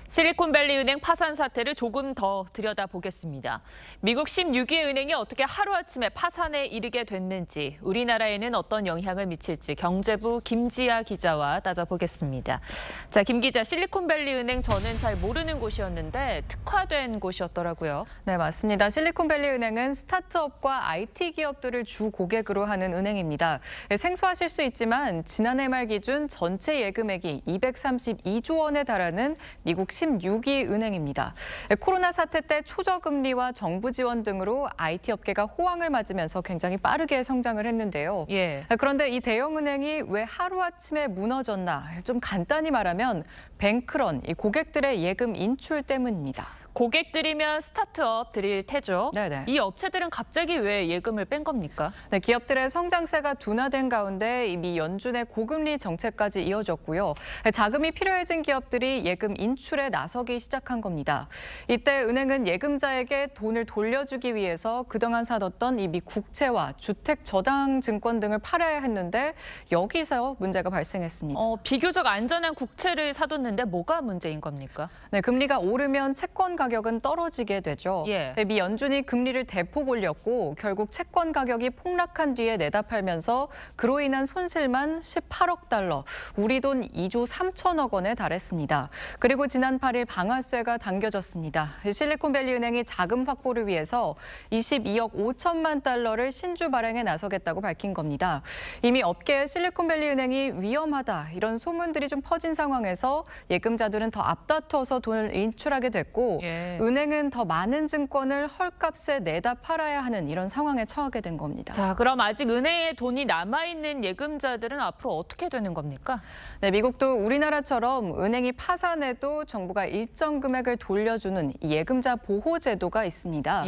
실리콘밸리은행 파산 사태를 조금 더 들여다보겠습니다. 미국 16개 은행이 어떻게 하루아침에 파산에 이르게 됐는지, 우리나라에는 어떤 영향을 미칠지 경제부 김지아 기자와 따져보겠습니다. 자, 김 기자, 실리콘밸리은행 저는 잘 모르는 곳이었는데 특화된 곳이었더라고요. 네, 맞습니다. 실리콘밸리은행은 스타트업과 IT 기업들을 주 고객으로 하는 은행입니다. 생소하실 수 있지만 지난해 말 기준 전체 예금액이 232조 원에 달하는 미국 16위 은행입니다. 코로나 사태 때 초저금리와 정부 지원 등으로 IT 업계가 호황을 맞으면서 굉장히 빠르게 성장을 했는데요. 그런데 이 대형은행이 왜 하루아침에 무너졌나? 좀 간단히 말하면 뱅크런, 이 고객들의 예금 인출 때문입니다. 고객들이면 스타트업들일 테죠. 네네. 이 업체들은 갑자기 왜 예금을 뺀 겁니까? 네, 기업들의 성장세가 둔화된 가운데 이미 연준의 고금리 정책까지 이어졌고요. 자금이 필요해진 기업들이 예금 인출에 나서기 시작한 겁니다. 이때 은행은 예금자에게 돈을 돌려주기 위해서 그동안 사뒀던 이미 국채와 주택 저당 증권 등을 팔아야 했는데 여기서 문제가 발생했습니다. 비교적 안전한 국채를 사뒀는데 뭐가 문제인 겁니까? 네, 금리가 오르면 채권 가격은 떨어지게 되죠. 미 연준이 금리를 대폭 올렸고 결국 채권 가격이 폭락한 뒤에 내다 팔면서 그로 인한 손실만 18억 달러, 우리 돈 2조 3천억 원에 달했습니다. 그리고 지난 8일 방아쇠가 당겨졌습니다. 실리콘밸리은행이 자금 확보를 위해서 22억 5천만 달러를 신주 발행에 나서겠다고 밝힌 겁니다. 이미 업계에 실리콘밸리은행이 위험하다 이런 소문들이 좀 퍼진 상황에서 예금자들은 더 앞다퉈서 돈을 인출하게 됐고 은행은 더 많은 증권을 헐값에 내다 팔아야 하는 이런 상황에 처하게 된 겁니다. 자, 그럼 아직 은행에 돈이 남아있는 예금자들은 앞으로 어떻게 되는 겁니까? 네, 미국도 우리나라처럼 은행이 파산해도 정부가 일정 금액을 돌려주는 예금자 보호 제도가 있습니다.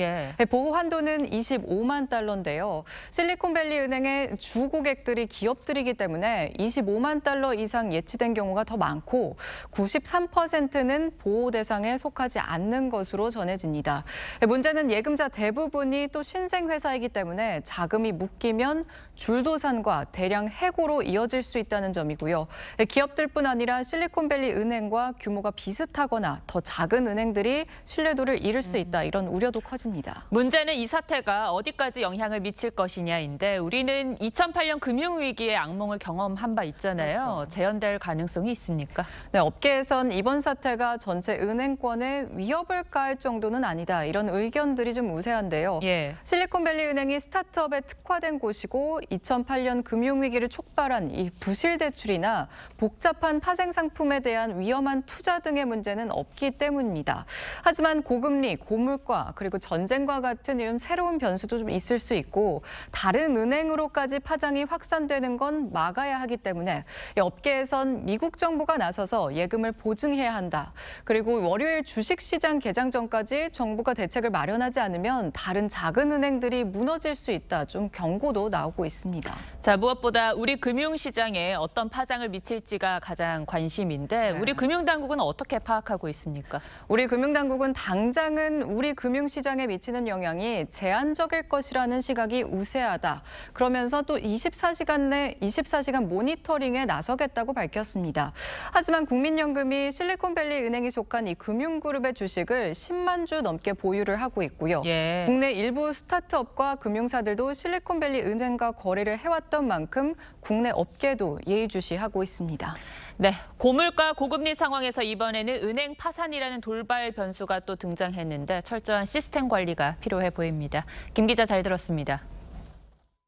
보호 한도는 25만 달러인데요. 실리콘밸리 은행의 주 고객들이 기업들이기 때문에 25만 달러 이상 예치된 경우가 더 많고 93%는 보호 대상에 속하지 않는 것으로 전해집니다. 문제는 예금자 대부분이 또 신생회사이기 때문에 자금이 묶이면 줄도산과 대량 해고로 이어질 수 있다는 점이고요. 기업들뿐 아니라 실리콘밸리 은행과 규모가 비슷하거나 더 작은 은행들이 신뢰도를 잃을 수 있다, 이런 우려도 커집니다. 문제는 이 사태가 어디까지 영향을 미칠 것이냐인데 우리는 2008년 금융위기의 악몽을 경험한 바 있잖아요. 그렇죠. 재현될 가능성이 있습니까? 네, 업계에선 이번 사태가 전체 은행권에 위협을 가할 정도는 아니다, 이런 의견들이 좀 우세한데요. 실리콘밸리 은행이 스타트업에 특화된 곳이고 2008년 금융위기를 촉발한 이 부실 대출이나 복잡한 파생 상품에 대한 위험한 투자 등의 문제는 없기 때문입니다. 하지만 고금리, 고물가, 그리고 전쟁과 같은 이런 새로운 변수도 좀 있을 수 있고 다른 은행으로까지 파장이 확산되는 건 막아야 하기 때문에 업계에선 미국 정부가 나서서 예금을 보증해야 한다. 그리고 월요일 주식시장 개장 전까지 정부가 대책을 마련하지 않으면 다른 작은 은행들이 무너질 수 있다, 좀 경고도 나오고 있습니다. 자, 무엇보다 우리 금융시장에 어떤 파장을 미칠지가 가장 관심인데 우리 금융당국은 어떻게 파악하고 있습니까? 우리 금융당국은 당장은 우리 금융시장에 미치는 영향이 제한적일 것이라는 시각이 우세하다. 그러면서 또 24시간 모니터링에 나서겠다고 밝혔습니다. 하지만 국민연금이 실리콘밸리 은행이 속한 이 금융그룹의 주식을 10만 주 넘게 보유를 하고 있고요. 국내 일부 스타트업과 금융사들도 실리콘밸리 은행과 거래를 해왔던 만큼 국내 업계도 예의주시하고 있습니다. 네, 고물가 고금리 상황에서 이번에는 은행 파산이라는 돌발 변수가 또 등장했는데 철저한 시스템 관리가 필요해 보입니다. 김 기자 잘 들었습니다.